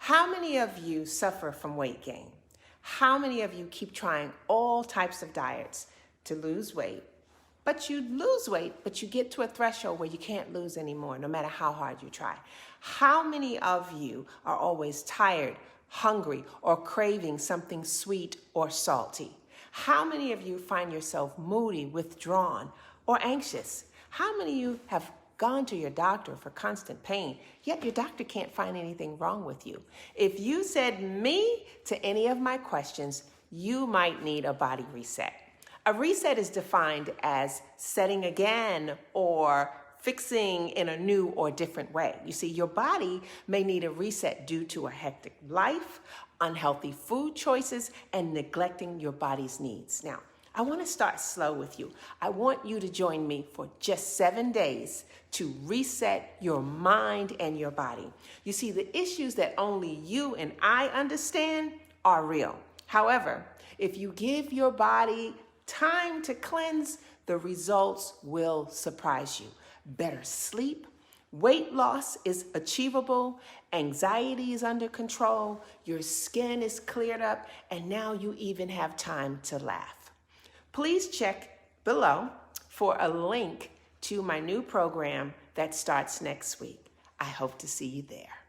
How many of you suffer from weight gain? How many of you keep trying all types of diets to lose weight? But you lose weight, but you get to a threshold where you can't lose anymore, no matter how hard you try. How many of you are always tired, hungry, or craving something sweet or salty? How many of you find yourself moody, withdrawn, or anxious? How many of you have gone to your doctor for constant pain, yet your doctor can't find anything wrong with you? If you said me to any of my questions, you might need a body reset. A reset is defined as setting again or fixing in a new or different way. You see, your body may need a reset due to a hectic life, unhealthy food choices, and neglecting your body's needs. Now, I want to start slow with you. I want you to join me for just 7 days to reset your mind and your body. You see, the issues that only you and I understand are real. However, if you give your body time to cleanse, the results will surprise you. Better sleep, weight loss is achievable, anxiety is under control, your skin is cleared up, and now you even have time to laugh. Please check below for a link to my new program that starts next week. I hope to see you there.